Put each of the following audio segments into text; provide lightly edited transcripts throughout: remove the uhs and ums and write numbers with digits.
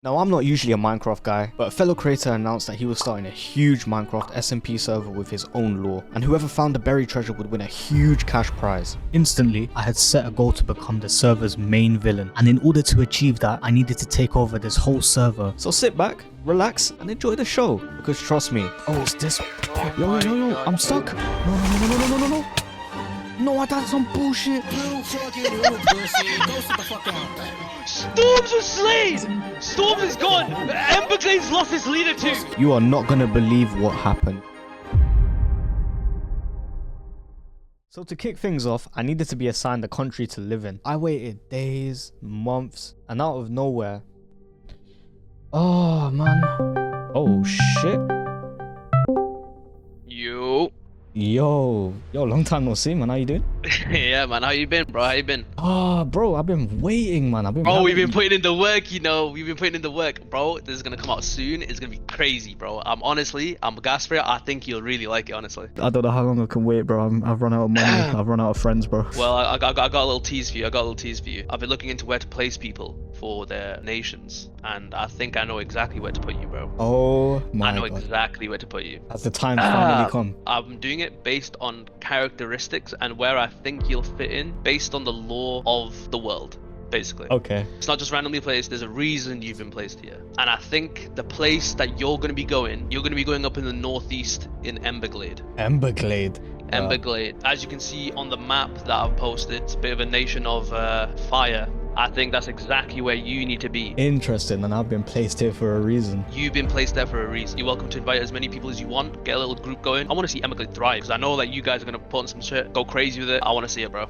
Now, I'm not usually a Minecraft guy, but a fellow creator announced that he was starting a huge Minecraft SMP server with his own lore, and whoever found the buried treasure would win a huge cash prize. Instantly, I had set a goal to become the server's main villain, and in order to achieve that, I needed to take over this whole server. So sit back, relax, and enjoy the show, because trust me, oh, it's this. Yo, I'm stuck. No. No, I thought some bullshit. Storms was slain! Storms is gone! Emberglade's lost his leader too! You are not gonna believe what happened. So to kick things off, I needed to be assigned a country to live in. I waited days, months, and out of nowhere... Oh, man. Oh, shit. Yo, long time no see, man. How you doing? Yeah, man. How you been, bro? How you been? Oh, bro, I've been waiting, man. Bro, we've been putting in the work, you know. We've been putting in the work, bro. This is gonna come out soon. It's gonna be crazy, bro. I'm gassed for it. I think you'll really like it, honestly. I don't know how long I can wait, bro. I've run out of money. I've run out of friends, bro. Well, I got a little tease for you. I've been looking into where to place people for their nations, and I think I know exactly where to put you, bro. Oh my God. I know exactly where to put you. Has the time finally come? I'm doing it based on characteristics and where I think you'll fit in based on the lore of the world, basically. Okay. It's not just randomly placed. There's a reason you've been placed here. And I think the place that you're going to be going up in the northeast in Emberglade. Emberglade. As you can see on the map that I've posted, it's a bit of a nation of fire. I think that's exactly where you need to be. Interesting, and I've been placed here for a reason. You've been placed there for a reason. You're welcome to invite as many people as you want. Get a little group going. I want to see Emberglade thrive, because I know that you guys are going to put on some shit, go crazy with it. I want to see it, bro.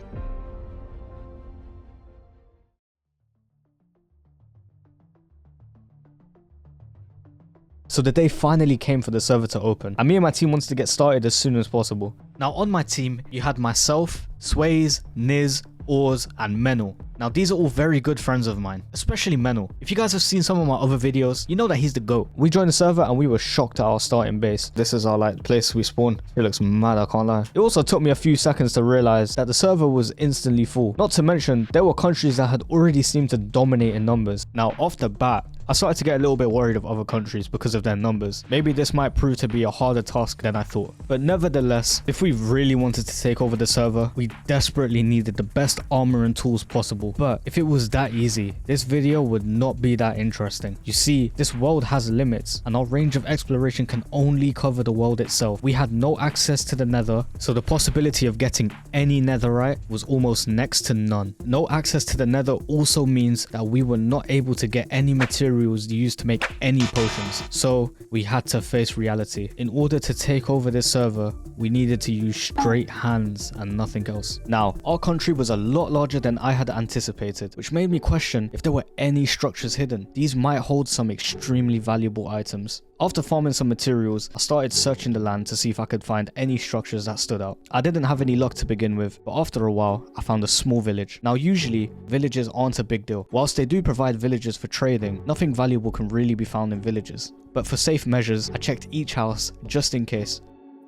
So the day finally came for the server to open, and me and my team wanted to get started as soon as possible. Now on my team, you had myself, Sways, Niz, Oars, and Menel. Now these are all very good friends of mine, especially Menel. If you guys have seen some of my other videos, you know that he's the GOAT. We joined the server and we were shocked at our starting base. This is our place we spawned. It looks mad, I can't lie. It also took me a few seconds to realize that the server was instantly full. Not to mention, there were countries that had already seemed to dominate in numbers. Now off the bat, I started to get a little bit worried of other countries because of their numbers. Maybe this might prove to be a harder task than I thought. But nevertheless, if we really wanted to take over the server, we desperately needed the best armor and tools possible. But if it was that easy, this video would not be that interesting. You see, this world has limits, and our range of exploration can only cover the world itself. We had no access to the nether, so the possibility of getting any netherite was almost next to none. No access to the nether also means that we were not able to get any materials used to make any potions, so we had to face reality. In order to take over this server, we needed to use straight hands and nothing else. Now, our country was a lot larger than I had anticipated, which made me question if there were any structures hidden. These might hold some extremely valuable items. After farming some materials, I started searching the land to see if I could find any structures that stood out. I didn't have any luck to begin with, but after a while, I found a small village. Now usually, villages aren't a big deal. Whilst they do provide villages for trading, nothing valuable can really be found in villages. But for safe measures, I checked each house just in case.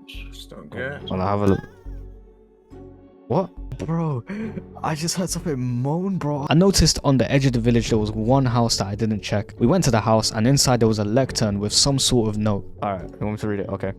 Just don't care. Well, I have a look. What? Bro, I just heard something moan, bro. I noticed on the edge of the village there was one house that I didn't check. We went to the house and inside there was a lectern with some sort of note. Alright, you want me to read it? Okay.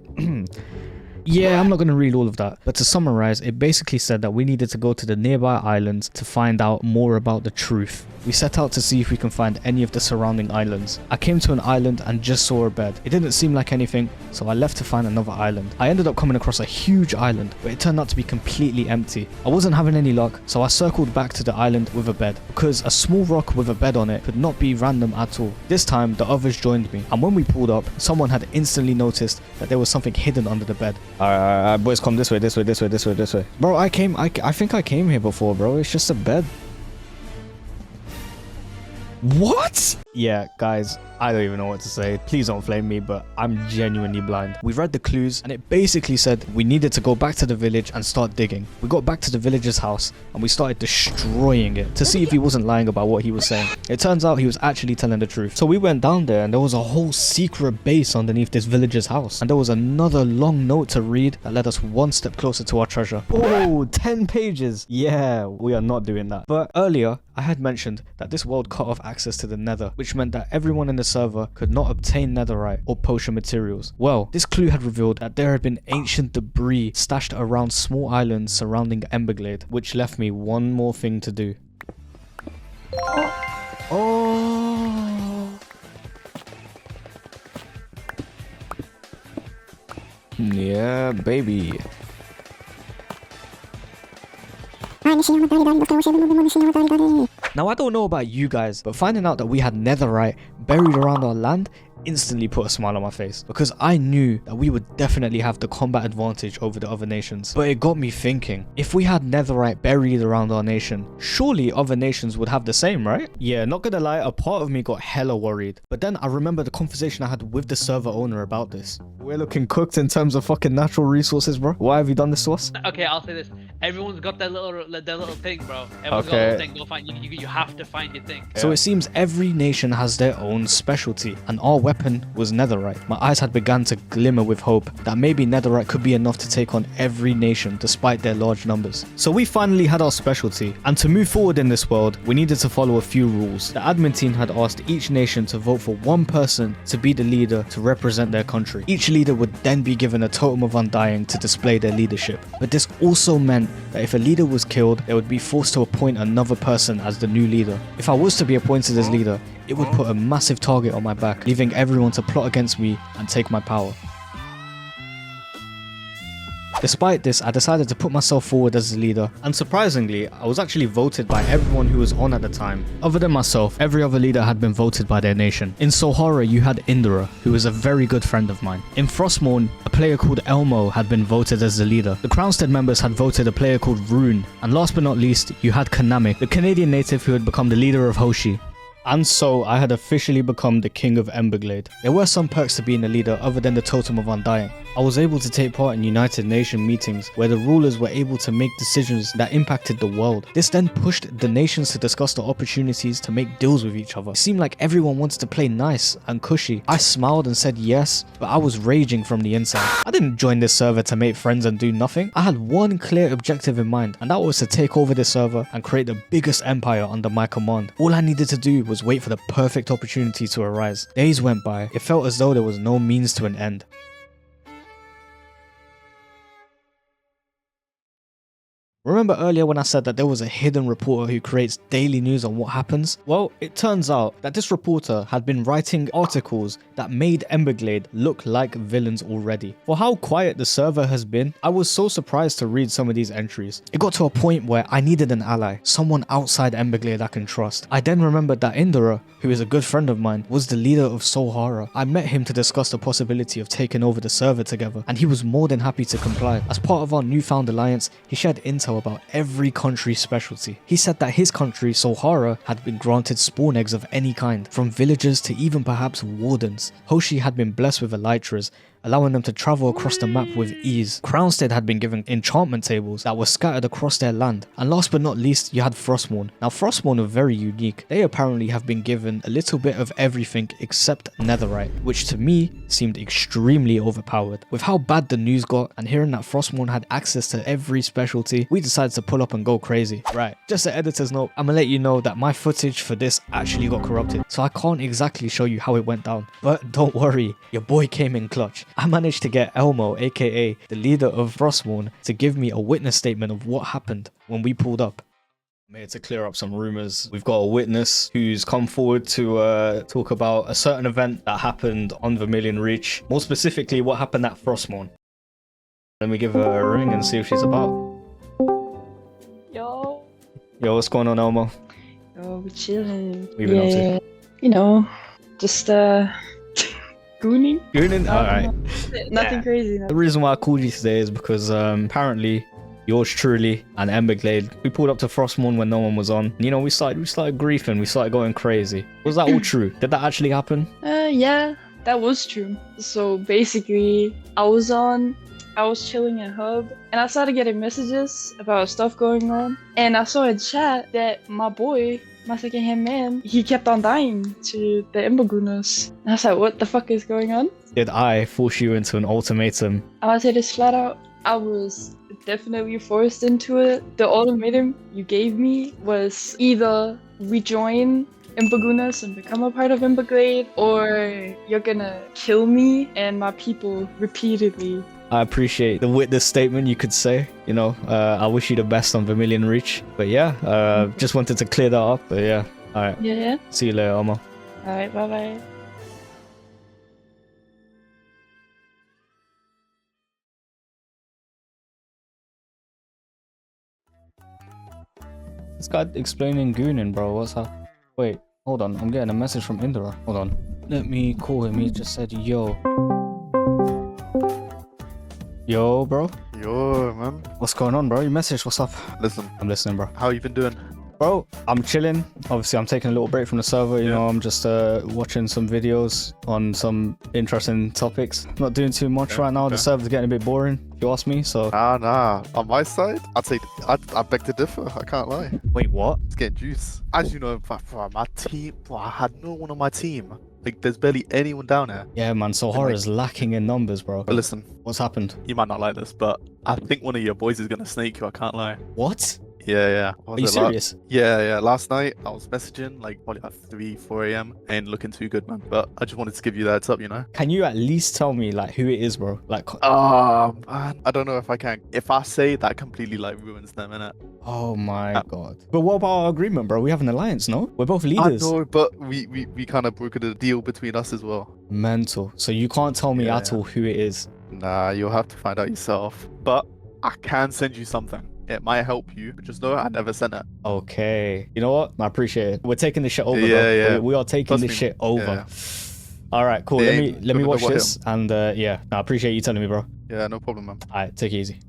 Yeah, I'm not going to read all of that. But to summarize, it basically said that we needed to go to the nearby islands to find out more about the truth. We set out to see if we can find any of the surrounding islands. I came to an island and just saw a bed. It didn't seem like anything, so I left to find another island. I ended up coming across a huge island, but it turned out to be completely empty. I wasn't having any luck, so I circled back to the island with a bed, because a small rock with a bed on it could not be random at all. This time, the others joined me, and when we pulled up, someone had instantly noticed that there was something hidden under the bed. Alright, boys, come this way. Bro, I think I came here before, bro. It's just a bed. What? Yeah, guys, I don't even know what to say. Please don't flame me, but I'm genuinely blind. We read the clues and it basically said we needed to go back to the village and start digging. We got back to the villager's house and we started destroying it to see if he wasn't lying about what he was saying. It turns out he was actually telling the truth. So we went down there and there was a whole secret base underneath this villager's house. And there was another long note to read that led us one step closer to our treasure. Oh, 10 pages. Yeah, we are not doing that. But earlier, I had mentioned that this world cut off access to the nether, which meant that everyone in the server could not obtain netherite or potion materials. Well, this clue had revealed that there had been ancient debris stashed around small islands surrounding Emberglade, which left me one more thing to do. Oh! Yeah, baby. Now, I don't know about you guys, but finding out that we had netherite buried around our land instantly put a smile on my face, because I knew that we would definitely have the combat advantage over the other nations. But it got me thinking, if we had netherite buried around our nation, surely other nations would have the same, right? Yeah, not gonna lie, a part of me got hella worried. But then I remember the conversation I had with the server owner about this. We're looking cooked in terms of fucking natural resources, bro. Why have you done this to us? Okay, I'll say this. Everyone's got their little thing, bro. Everyone's got a little thing. Go find you have to find your thing. So it seems every nation has their own specialty, and our weapon was netherite. My eyes had begun to glimmer with hope that maybe netherite could be enough to take on every nation despite their large numbers. So we finally had our specialty, and to move forward in this world, we needed to follow a few rules. The admin team had asked each nation to vote for one person to be the leader to represent their country. Each leader would then be given a totem of undying to display their leadership. But this also meant that if a leader was killed, they would be forced to appoint another person as the new leader. If I was to be appointed as leader, it would put a massive target on my back, leaving everyone to plot against me and take my power. Despite this, I decided to put myself forward as the leader, and surprisingly, I was actually voted by everyone who was on at the time. Other than myself, every other leader had been voted by their nation. In Sohara, you had Indra, who is a very good friend of mine. In Frostmourne, a player called Elmo had been voted as the leader. The Crownstead members had voted a player called Rune, and last but not least, you had Kanami, the Canadian native who had become the leader of Hoshi. And so I had officially become the king of Emberglade. There were some perks to being a leader other than the Totem of Undying. I was able to take part in United Nation meetings where the rulers were able to make decisions that impacted the world. This then pushed the nations to discuss the opportunities to make deals with each other. It seemed like everyone wanted to play nice and cushy. I smiled and said yes, but I was raging from the inside. I didn't join this server to make friends and do nothing. I had one clear objective in mind, and that was to take over this server and create the biggest empire under my command. All I needed to do was wait for the perfect opportunity to arise. Days went by. It felt as though there was no means to an end. Remember earlier when I said that there was a hidden reporter who creates daily news on what happens? Well, it turns out that this reporter had been writing articles that made Emberglade look like villains already. For how quiet the server has been, I was so surprised to read some of these entries. It got to a point where I needed an ally, someone outside Emberglade I can trust. I then remembered that Indra, who is a good friend of mine, was the leader of Sohara. I met him to discuss the possibility of taking over the server together, and he was more than happy to comply. As part of our newfound alliance, he shared intel about every country's specialty. He said that his country, Sohara, had been granted spawn eggs of any kind, from villagers to even perhaps wardens. Hoshi had been blessed with elytras, allowing them to travel across the map with ease. Crownstead had been given enchantment tables that were scattered across their land. And last but not least, you had Frostmourne. Now Frostmourne are very unique. They apparently have been given a little bit of everything except netherite, which to me seemed extremely overpowered. With how bad the news got and hearing that Frostmourne had access to every specialty, we decided to pull up and go crazy. Right, just an editor's note, I'm gonna let you know that my footage for this actually got corrupted, so I can't exactly show you how it went down. But don't worry, your boy came in clutch. I managed to get Elmo, aka the leader of Frostmourne, to give me a witness statement of what happened when we pulled up. I'm here to clear up some rumors. We've got a witness who's come forward to talk about a certain event that happened on Vermillion Reach. More specifically, what happened at Frostmourne. Let me give her a ring and see if she's about. Yo. Yo, what's going on, Elmo? Yo, we're chilling. What have you been up to? You know, just gooning. Gooning? Alright. Nothing crazy. The reason why I called you today is because apparently yours truly and Emberglade, we pulled up to Frostmourne when no one was on. You know, we started griefing, we started going crazy. Was that all true? Did that actually happen? Yeah, that was true. So basically, I was chilling in Hub, and I started getting messages about stuff going on. And I saw in chat that my boy, my second-hand man, he kept on dying to the Embergooners. And I was like, what the fuck is going on? Did I force you into an ultimatum? I'm gonna say this flat out. I was definitely forced into it. The ultimatum you gave me was either rejoin Imbagunas and become a part of Imbaglade, or you're gonna kill me and my people repeatedly. I appreciate the witness statement, you could say. You know, I wish you the best on Vermillion Reach. But yeah, just wanted to clear that up. But yeah, all right. Yeah. See you later, Omar. All right. Bye bye. This guy explaining gooning, bro. What's up? Wait, hold on. I'm getting a message from Indra. Hold on. Let me call him. He just said, yo. Yo, bro. Yo, man. What's going on, bro? You messaged. What's up? Listen, I'm listening, bro. how you been doing? Bro, I'm chilling. Obviously, I'm taking a little break from the server. You know, I'm just watching some videos on some interesting topics. Not doing too much right now. The server's getting a bit boring, if you ask me. So. Nah. On my side, I beg to differ. I can't lie. Wait, what? It's getting juice. As you know, for my team, I had no one on my team. Like, there's barely anyone down there. Yeah, man. So horror's lacking in numbers, bro. But listen, What's happened? you might not like this, but I think one of your boys is gonna snake you. I can't lie. What? Yeah. Are you serious? Yeah. Last night I was messaging like probably at 4 a.m. Ain't looking too good, man. But I just wanted to give you that heads up, you know. Can you at least tell me like who it is, bro? Like, Man, I don't know if I can. If I say that, completely like ruins them, innit? oh my god. But what about our agreement, bro? We have an alliance, no? We're both leaders. I know, but we kind of brokered a deal between us as well. Mental. So you can't tell me at all who it is. Nah, you'll have to find out yourself. But I can send you something. It might help you, but just know I never sent it. Okay. You know what? I appreciate it. We're taking this shit over, Yeah. bro. We are taking Trust this me. shit over. Yeah. All right, cool. They Let me don't watch know what this. And yeah, I appreciate you telling me, bro. Yeah, no problem, man. All right, take it easy.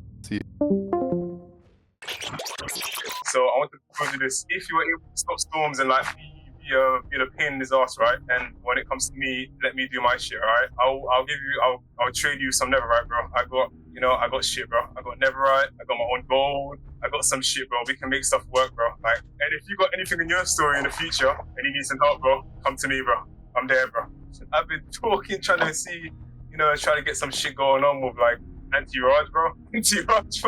So I want to propose you this. If you were able to stop storms and like be a pain in his ass, right? And when it comes to me, let me do my shit, right? I'll trade you some netherite, bro. I got shit, bro. I got netherite, I got my own gold, I got some shit, bro. We can make stuff work, bro. Like, and if you got anything in your story in the future and you need some help, bro, come to me, bro. I'm there, bro. I've been talking, trying to see, trying to get some shit going on with like anti-Raj, bro. Anti-Raj,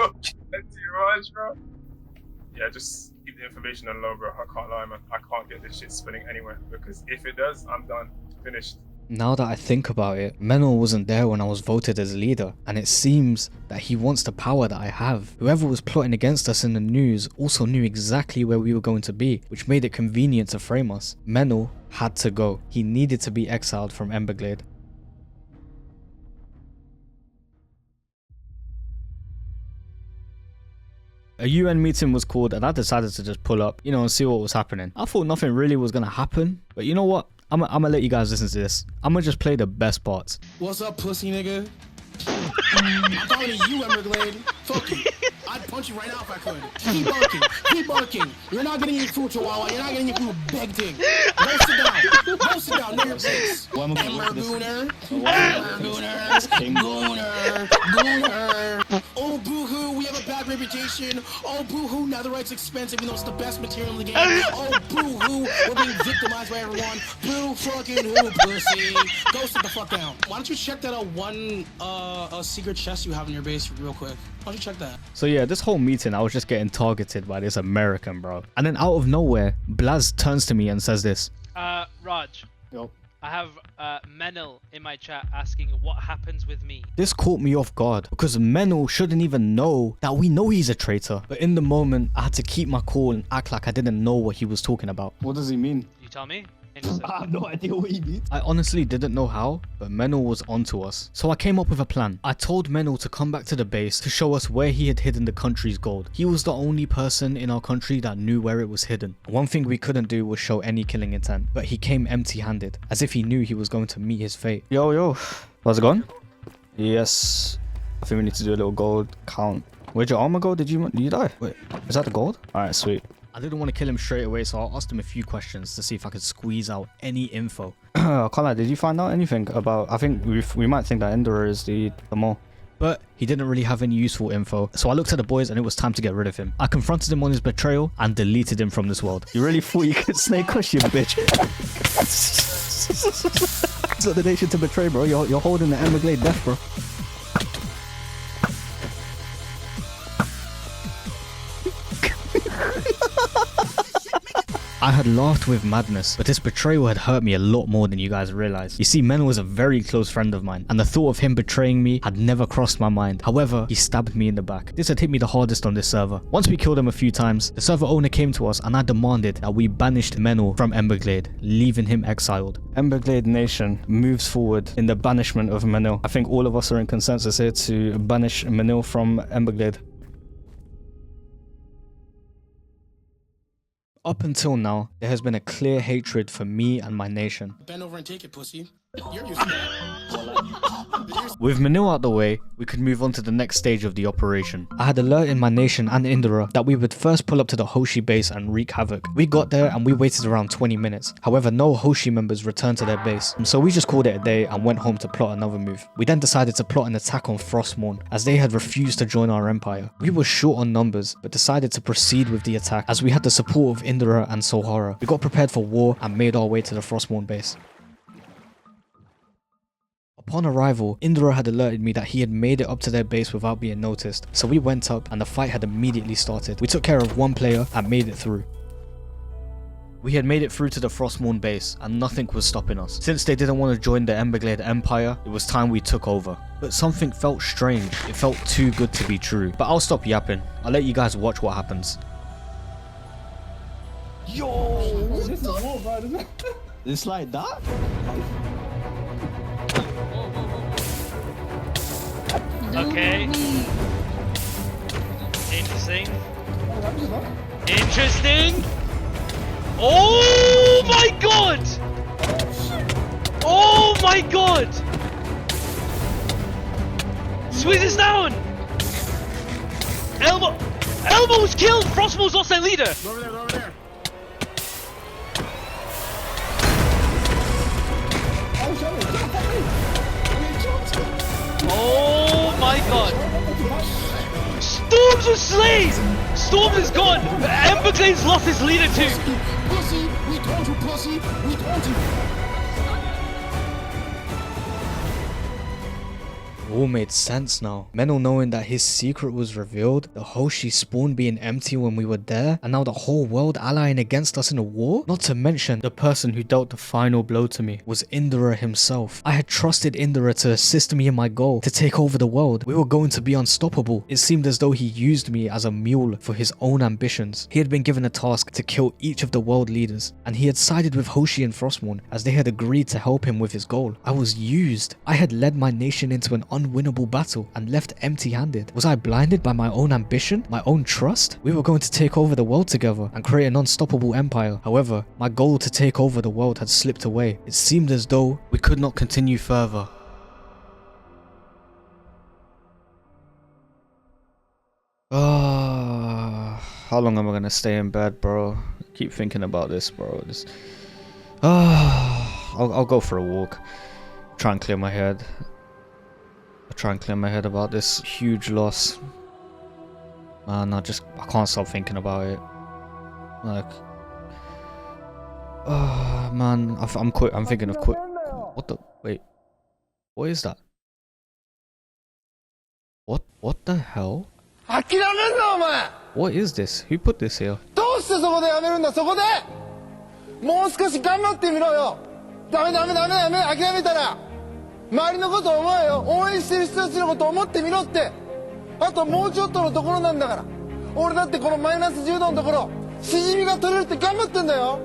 bro. Yeah, just keep the information on low, bro. I can't lie, man. I can't get this shit spinning anywhere because if it does, I'm done. Finished. Now that I think about it, Menel wasn't there when I was voted as leader, and it seems that he wants the power that I have. Whoever was plotting against us in the news also knew exactly where we were going to be, which made it convenient to frame us. Menel had to go. He needed to be exiled from Emberglade. A UN meeting was called and I decided to just pull up, and see what was happening. I thought nothing really was gonna happen, but you know what? I'm gonna let you guys listen to this. I'm gonna just play the best parts. What's up, pussy nigga? I'm talking to you, Emberglade. Fuck you. I'd punch you right now if I could. Keep barking. You're not getting your food, Chihuahua. You're not getting your food, beg thing. Go sit down, know your place. Gooner. Oh, boo-hoo, we have a bad reputation. Oh, boo-hoo, netherite's expensive, even though it's the best material in the game. Oh, boo-hoo, we're being victimized by everyone. Boo fucking who, pussy. Go sit the fuck down. Why don't you check that one secret chest you have in your base real quick? Why don't you check that? So yeah, this whole meeting I was just getting targeted by this American, bro. And then out of nowhere, Blaz turns to me and says this. Raj. Yo. I have Menel in my chat asking what happens with me. This caught me off guard because Menel shouldn't even know that we know he's a traitor. But in the moment, I had to keep my cool and act like I didn't know what he was talking about. What does he mean? You tell me? I have no idea what he means. I honestly didn't know how, but Menel was onto us. So I came up with a plan. I told Menel to come back to the base to show us where he had hidden the country's gold. He was the only person in our country that knew where it was hidden. One thing we couldn't do was show any killing intent, but he came empty-handed, as if he knew he was going to meet his fate. Yo, how's it going? Yes, I think we need to do a little gold count. Where'd your armor go? Did you die? Wait, is that the gold? Alright, sweet. I didn't want to kill him straight away, so I asked him a few questions to see if I could squeeze out any info. Conrad, did you find out anything about... I think we might think that Ender is the mole. But he didn't really have any useful info, so I looked at the boys and it was time to get rid of him. I confronted him on his betrayal and deleted him from this world. You really thought you could snake us, you bitch? It's not the nation to betray, bro. You're holding the Emberglade death, bro. I had laughed with madness, but this betrayal had hurt me a lot more than you guys realize. You see, Menno was a very close friend of mine, and the thought of him betraying me had never crossed my mind. However, he stabbed me in the back. This had hit me the hardest on this server. Once we killed him a few times, the server owner came to us and I demanded that we banished Menno from Emberglade, leaving him exiled. Emberglade Nation moves forward in the banishment of Menno. I think all of us are in consensus here to banish Menno from Emberglade. Up until now, there has been a clear hatred for me and my nation. Bend over and take it, pussy. You're used to that. With Menno out the way, we could move on to the next stage of the operation. I had alerted my nation and Indra that we would first pull up to the Hoshi base and wreak havoc. We got there and we waited around 20 minutes. However, no Hoshi members returned to their base, so we just called it a day and went home to plot another move. We then decided to plot an attack on Frostmourne, as they had refused to join our empire. We were short on numbers, but decided to proceed with the attack as we had the support of Indra and Sohara. We got prepared for war and made our way to the Frostmourne base. Upon arrival, Indra had alerted me that he had made it up to their base without being noticed, so we went up and the fight had immediately started. We took care of one player and made it through. We had made it through to the Frostmourne base and nothing was stopping us. Since they didn't want to join the Emberglade Empire, it was time we took over. But something felt strange. It felt too good to be true. But I'll stop yapping. I'll let you guys watch what happens. Yo, this is war, bro. It's like that? Okay. Interesting. Interesting. Oh my god! Oh my god! Squeeze is down! Elbow was killed! Frostmourne's lost their leader! Over there, over there. Oh my god! Storms was slain! Storms is gone! Emberglade's lost his leader too! Pussy, we told you, pussy, we told you. It all made sense now. Menno knowing that his secret was revealed, the Hoshi spawn being empty when we were there, and now the whole world allying against us in a war? Not to mention, the person who dealt the final blow to me was Indra himself. I had trusted Indra to assist me in my goal, to take over the world. We were going to be unstoppable. It seemed as though he used me as a mule for his own ambitions. He had been given a task to kill each of the world leaders, and he had sided with Hoshi and Frostmourne as they had agreed to help him with his goal. I was used. I had led my nation into an unwinnable battle and left empty-handed. Was I blinded by my own ambition, my own trust? We were going to take over the world together and create an unstoppable empire. However, my goal to take over the world had slipped away. It seemed as though we could not continue further. How long am I gonna stay in bed, bro? I keep thinking about this, bro. I'll go for a walk. Try and clear my head. I'll try and clear my head about this huge loss. Man, I can't stop thinking about it. Like, man, I'm thinking of quit. What the? Wait. What is that? What the hell? What is this? Who put this here? どうしてそこでやめるんだそこでもう少し頑張ってみろよダメ諦めたら周りのこと思えよ応援してる人たちのこと思ってみろってあともうちょっとのところなんだから俺だってこのマイナス10度のところしじみが取れるって頑張ってんだよ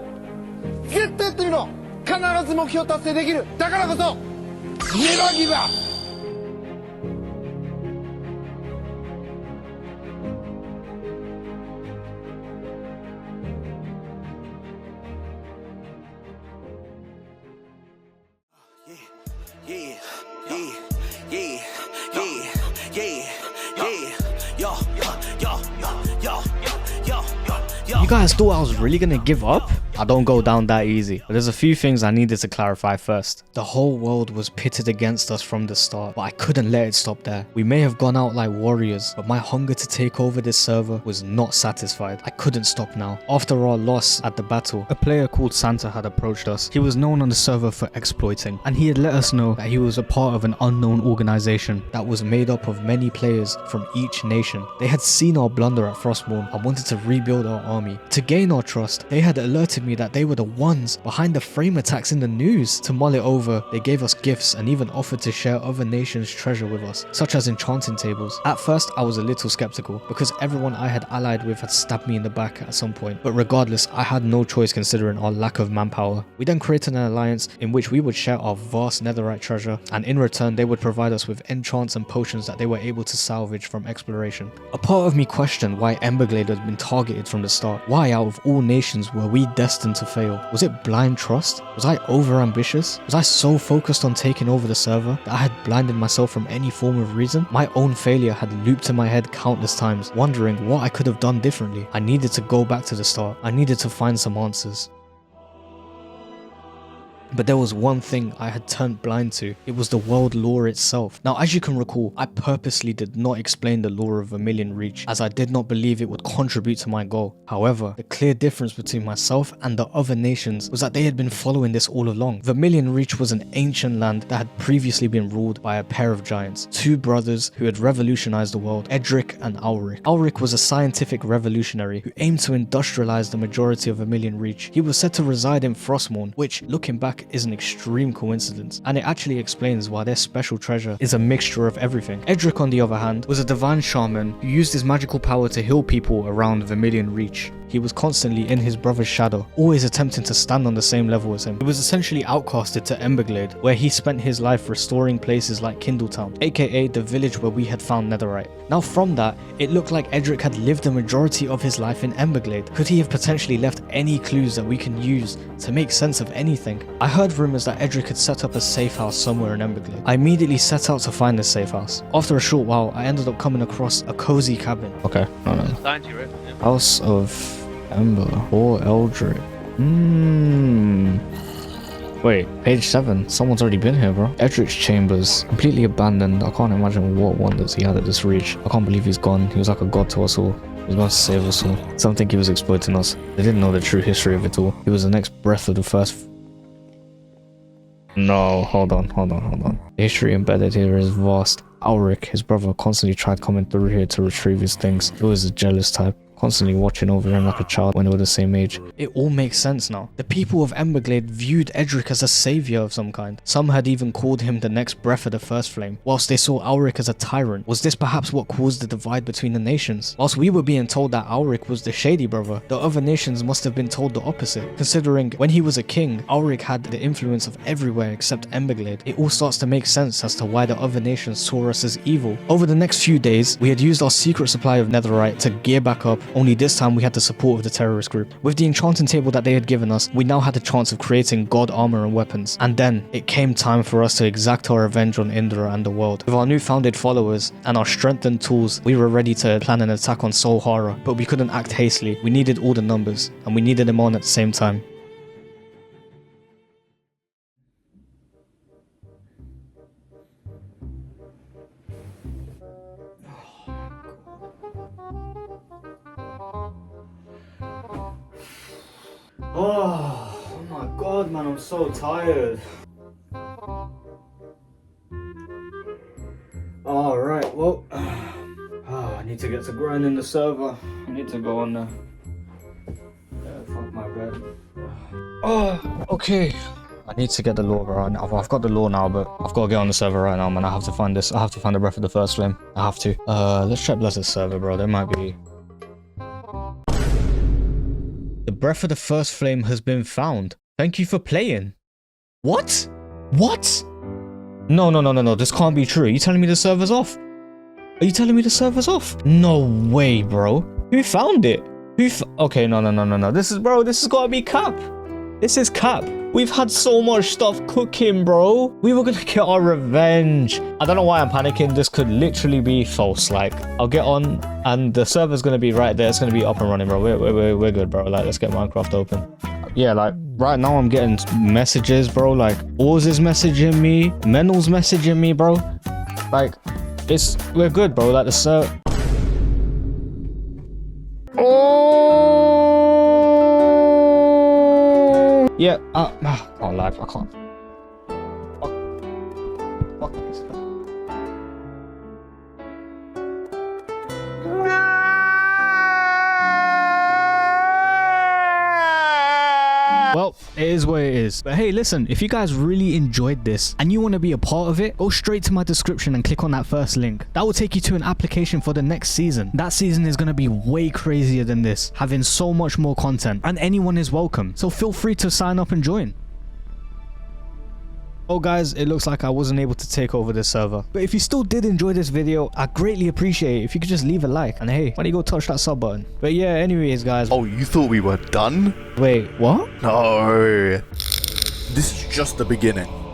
絶対やってみろ必ず目標達成できるだからこそネバーギブアップ You guys thought I was really gonna give up? I don't go down that easy. But there's a few things I needed to clarify first. The whole world was pitted against us from the start, but I couldn't let it stop there. We may have gone out like warriors, but my hunger to take over this server was not satisfied. I couldn't stop now. After our loss at the battle, a player called Santa had approached us. He was known on the server for exploiting, and he had let us know that he was a part of an unknown organization that was made up of many players from each nation. They had seen our blunder at Frostmourne and wanted to rebuild our army. To gain our trust, they had alerted me me that they were the ones behind the frame attacks in the news. To mull it over, they gave us gifts and even offered to share other nations' treasure with us, such as enchanting tables. At first, I was a little skeptical because everyone I had allied with had stabbed me in the back at some point, but regardless, I had no choice considering our lack of manpower. We then created an alliance in which we would share our vast netherite treasure, and in return they would provide us with enchants and potions that they were able to salvage from exploration. A part of me questioned why Emberglade had been targeted from the start. Why out of all nations were we destined to fail? Was it blind trust? Was I over ambitious? Was I so focused on taking over the server that I had blinded myself from any form of reason? My own failure had looped in my head countless times, wondering what I could have done differently. I needed to go back to the start. I needed to find some answers. But there was one thing I had turned blind to. It was the world lore itself. Now, as you can recall, I purposely did not explain the lore of Vermillion Reach, as I did not believe it would contribute to my goal. However, the clear difference between myself and the other nations was that they had been following this all along. Vermillion Reach was an ancient land that had previously been ruled by a pair of giants, two brothers who had revolutionized the world, Edric and Ulrich. Ulrich was a scientific revolutionary who aimed to industrialize the majority of Vermillion Reach. He was said to reside in Frostmourne, which, looking back, is an extreme coincidence, and it actually explains why their special treasure is a mixture of everything. Edric, on the other hand, was a divine shaman who used his magical power to heal people around Vermillion Reach. He was constantly in his brother's shadow, always attempting to stand on the same level as him. He was essentially outcasted to Emberglade, where he spent his life restoring places like Kindletown, aka the village where we had found netherite. Now from that, it looked like Edric had lived the majority of his life in Emberglade. Could he have potentially left any clues that we can use to make sense of anything? I heard rumors that Edric had set up a safe house somewhere in Emberglade. I immediately set out to find this safe house. After a short while, I ended up coming across a cozy cabin. Okay, no. House of Ember or Eldritch. Wait, page 7. Someone's already been here, bro. Edric's chambers, completely abandoned. I can't imagine what wonders he had at this reach. I can't believe he's gone. He was like a god to us all. He was about to save us all. Some think he was exploiting us. They didn't know the true history of it all. He was the next breath of the first. No, hold on. The history embedded here is vast. Ulrich, his brother, constantly tried coming through here to retrieve his things. He was a jealous type, constantly watching over him like a child when they were the same age. It all makes sense now. The people of Emberglade viewed Edric as a savior of some kind. Some had even called him the next breath of the first flame, whilst they saw Ulrich as a tyrant. Was this perhaps what caused the divide between the nations? Whilst we were being told that Ulrich was the shady brother, the other nations must have been told the opposite, considering when he was a king, Ulrich had the influence of everywhere except Emberglade. It all starts to make sense as to why the other nations saw us as evil. Over the next few days, we had used our secret supply of netherite to gear back up, only this time we had the support of the terrorist group. With the enchanting table that they had given us, we now had the chance of creating god armor and weapons. And then, it came time for us to exact our revenge on Indra and the world. With our new founded followers and our strengthened tools, we were ready to plan an attack on Solhara, but we couldn't act hastily. We needed all the numbers, and we needed them on at the same time. Oh my god, man, I'm so tired. Alright, well, I need to get to grinding the server. I need to go on there. Fuck my bed. Oh, okay. I need to get the lore right now. I've got the lore now, but I've got to get on the server right now, man. I have to find this. I have to find the breath of the first flame. I have to. Let's check Blessed server, bro. There might be. The breath of the first flame has been found. Thank you for playing. What? What? No. This can't be true. Are you telling me the server's off? Are you telling me the server's off? No way, bro. Who found it? Okay, no. This is, bro, this has got to be cap. This is cap. We've had so much stuff cooking, bro. We were gonna get our revenge. I don't know why I'm panicking. This could literally be false. Like, I'll get on and the server's gonna be right there. It's gonna be up and running, bro. We're good, bro. Like, let's get Minecraft open. Yeah, like, right now I'm getting messages, bro. Like, Oz is messaging me. Menel's messaging me, bro. Like, we're good, bro. Like, the server. Yeah, I can't lie, I can't. Fuck this. It is what it is. But hey, listen, if you guys really enjoyed this and you want to be a part of it, go straight to my description and click on that first link. That will take you to an application for the next season. That season is going to be way crazier than this, having so much more content, and anyone is welcome. So feel free to sign up and join. Oh guys, it looks like I wasn't able to take over this server. But if you still did enjoy this video, I greatly appreciate it if you could just leave a like. And hey, why don't you go touch that sub button? But yeah, anyways guys. Oh, you thought we were done? Wait, what? No. This is just the beginning.